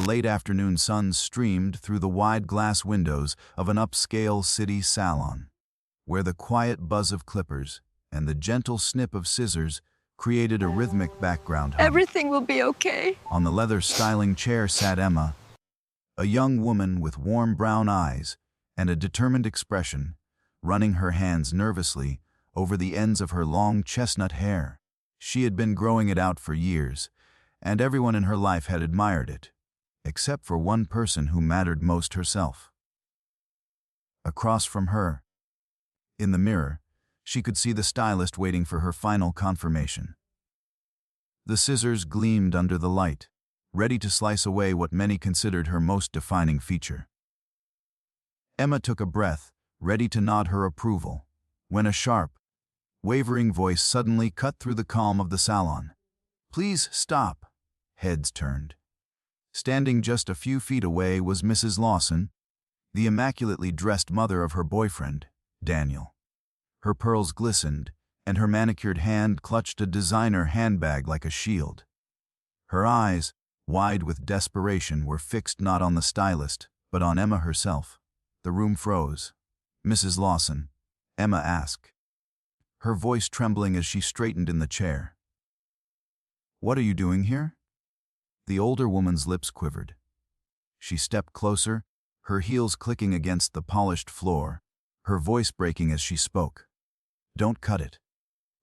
late afternoon sun streamed through the wide glass windows of an upscale city salon, where the quiet buzz of clippers and the gentle snip of scissors created a rhythmic background hum. Everything will be okay. On the leather styling chair sat Emma, a young woman with warm brown eyes and a determined expression, running her hands nervously over the ends of her long chestnut hair. She had been growing it out for years, and everyone in her life had admired it, except for one person who mattered most, herself. Across from her, in the mirror, she could see the stylist waiting for her final confirmation. The scissors gleamed under the light, ready to slice away what many considered her most defining feature. Emma took a breath, ready to nod her approval, when a sharp, wavering voice suddenly cut through the calm of the salon. "Please stop." Heads turned. Standing just a few feet away was Mrs. Lawson, the immaculately dressed mother of her boyfriend, Daniel. Her pearls glistened, and her manicured hand clutched a designer handbag like a shield. Her eyes, wide with desperation, were fixed not on the stylist, but on Emma herself. The room froze. "Mrs. Lawson?" Emma asked, her voice trembling as she straightened in the chair. "What are you doing here?" The older woman's lips quivered. She stepped closer, her heels clicking against the polished floor, her voice breaking as she spoke. "Don't cut it.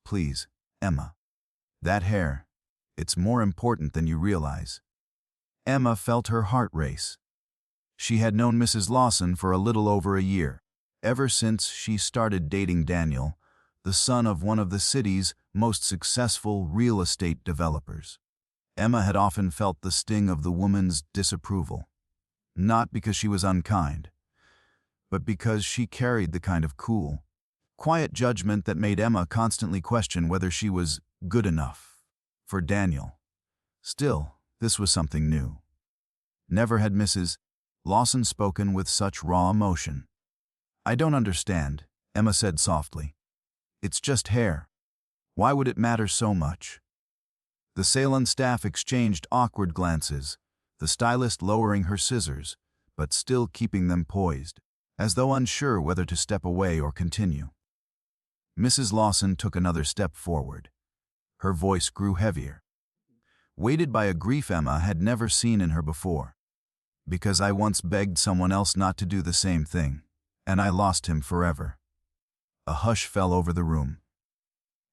Please, Emma. That hair, it's more important than you realize." Emma felt her heart race. She had known Mrs. Lawson for a little over a year, ever since she started dating Daniel, the son of one of the city's most successful real estate developers. Emma had often felt the sting of the woman's disapproval, not because she was unkind, but because she carried the kind of cool, quiet judgment that made Emma constantly question whether she was good enough for Daniel. Still, this was something new. Never had Mrs. Lawson spoken with such raw emotion. "I don't understand," Emma said softly. "It's just hair. Why would it matter so much?" The salon staff exchanged awkward glances, the stylist lowering her scissors, but still keeping them poised, as though unsure whether to step away or continue. Mrs. Lawson took another step forward. Her voice grew heavier, weighted by a grief Emma had never seen in her before. "Because I once begged someone else not to do the same thing, and I lost him forever." A hush fell over the room.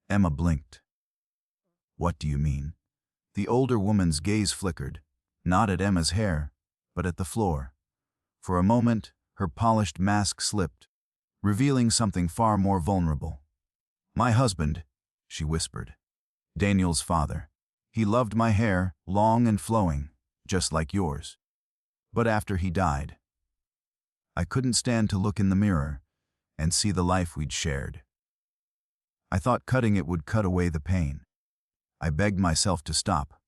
Emma blinked. "What do you mean?" The older woman's gaze flickered, not at Emma's hair, but at the floor. For a moment, her polished mask slipped, revealing something far more vulnerable. "My husband," she whispered. "Daniel's father. He loved my hair, long and flowing, just like yours. But after he died, I couldn't stand to look in the mirror and see the life we'd shared. I thought cutting it would cut away the pain. I begged myself to stop,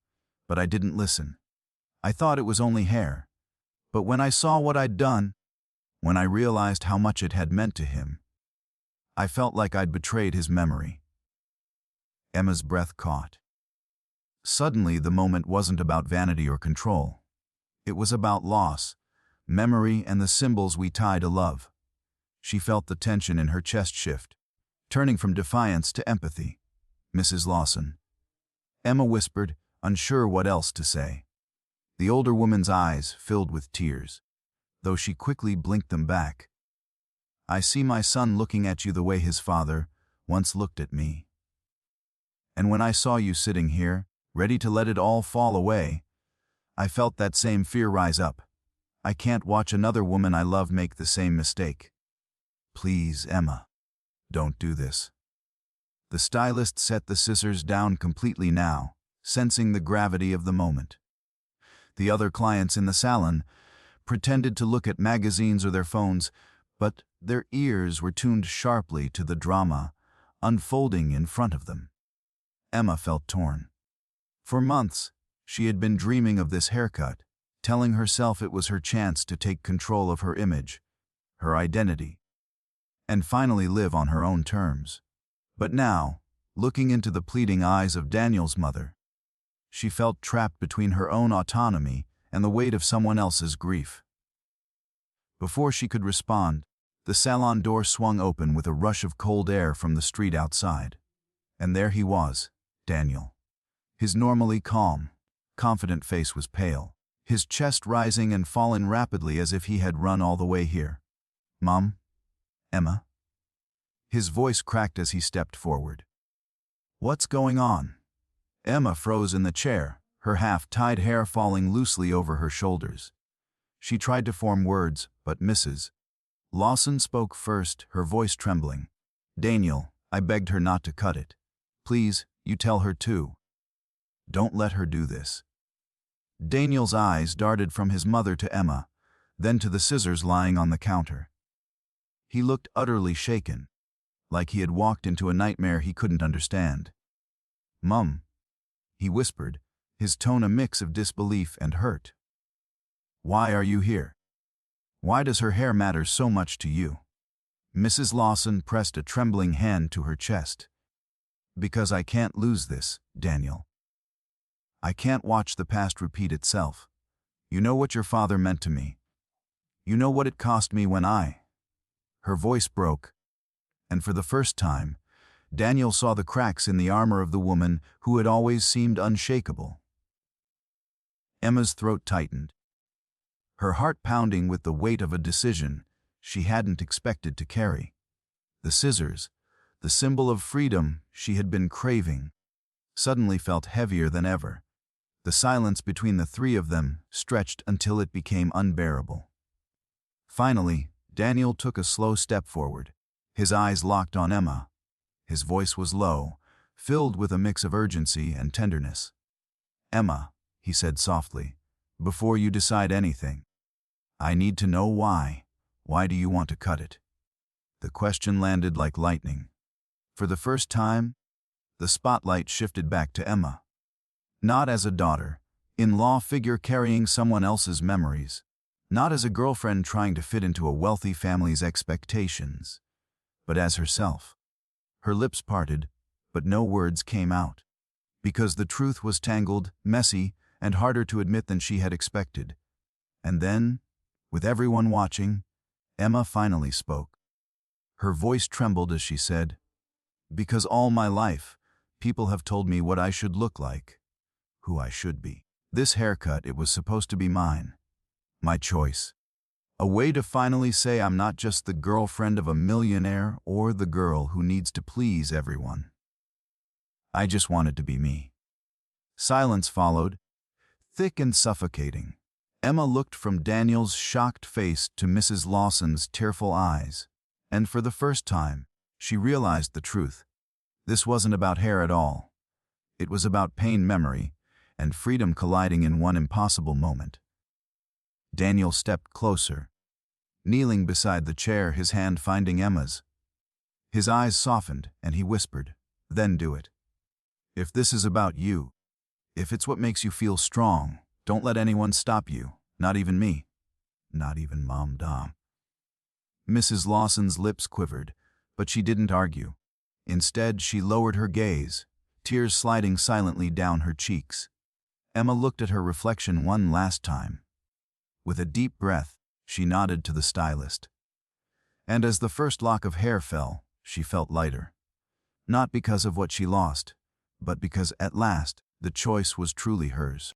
but I didn't listen. I thought it was only hair. But when I saw what I'd done, when I realized how much it had meant to him, I felt like I'd betrayed his memory." Emma's breath caught. Suddenly, the moment wasn't about vanity or control. It was about loss, memory, and the symbols we tie to love. She felt the tension in her chest shift, turning from defiance to empathy. "Mrs. Lawson," Emma whispered, unsure what else to say. The older woman's eyes filled with tears, though she quickly blinked them back. "I see my son looking at you the way his father once looked at me. And when I saw you sitting here, ready to let it all fall away, I felt that same fear rise up. I can't watch another woman I love make the same mistake. Please, Emma, don't do this." The stylist set the scissors down completely now, sensing the gravity of the moment. The other clients in the salon pretended to look at magazines or their phones, but their ears were tuned sharply to the drama unfolding in front of them. Emma felt torn. For months, she had been dreaming of this haircut, telling herself it was her chance to take control of her image, her identity, and finally live on her own terms. But now, looking into the pleading eyes of Daniel's mother, she felt trapped between her own autonomy and the weight of someone else's grief. Before she could respond, the salon door swung open with a rush of cold air from the street outside. And there he was, Daniel. His normally calm, confident face was pale, his chest rising and falling rapidly as if he had run all the way here. "Mom? Emma?" His voice cracked as he stepped forward. "What's going on?" Emma froze in the chair, her half-tied hair falling loosely over her shoulders. She tried to form words, but Mrs. Lawson spoke first, her voice trembling. "Daniel," I begged her not to cut it. "Please, you tell her too. Don't let her do this." Daniel's eyes darted from his mother to Emma, then to the scissors lying on the counter. He looked utterly shaken, like he had walked into a nightmare he couldn't understand. "Mum," he whispered, his tone a mix of disbelief and hurt. "Why are you here? Why does her hair matter so much to you?" Mrs. Lawson pressed a trembling hand to her chest. "Because I can't lose this, Daniel. I can't watch the past repeat itself. You know what your father meant to me. You know what it cost me when I—" Her voice broke, and for the first time, Daniel saw the cracks in the armor of the woman who had always seemed unshakable. Emma's throat tightened, her heart pounding with the weight of a decision she hadn't expected to carry. The scissors, the symbol of freedom she had been craving, suddenly felt heavier than ever. The silence between the three of them stretched until it became unbearable. Finally, Daniel took a slow step forward, his eyes locked on Emma. His voice was low, filled with a mix of urgency and tenderness. "Emma," he said softly, "before you decide anything, I need to know why. Why do you want to cut it?" The question landed like lightning. For the first time, the spotlight shifted back to Emma. Not as a daughter, in-law figure carrying someone else's memories, not as a girlfriend trying to fit into a wealthy family's expectations, but as herself. Her lips parted, but no words came out, because the truth was tangled, messy, and harder to admit than she had expected. And then, with everyone watching, Emma finally spoke. Her voice trembled as she said, "Because all my life, people have told me what I should look like, who I should be. This haircut, it was supposed to be mine. My choice. A way to finally say I'm not just the girlfriend of a millionaire or the girl who needs to please everyone. I just wanted to be me." Silence followed, thick and suffocating. Emma looked from Daniel's shocked face to Mrs. Lawson's tearful eyes, and for the first time, she realized the truth. This wasn't about hair at all. It was about pain, memory, and freedom colliding in one impossible moment. Daniel stepped closer, kneeling beside the chair, his hand finding Emma's. His eyes softened, and he whispered, "Then do it. If this is about you, if it's what makes you feel strong, don't let anyone stop you, not even me, not even Mom Dom." Mrs. Lawson's lips quivered, but she didn't argue. Instead, she lowered her gaze, tears sliding silently down her cheeks. Emma looked at her reflection one last time. With a deep breath, she nodded to the stylist. And as the first lock of hair fell, she felt lighter. Not because of what she lost, but because at last the choice was truly hers.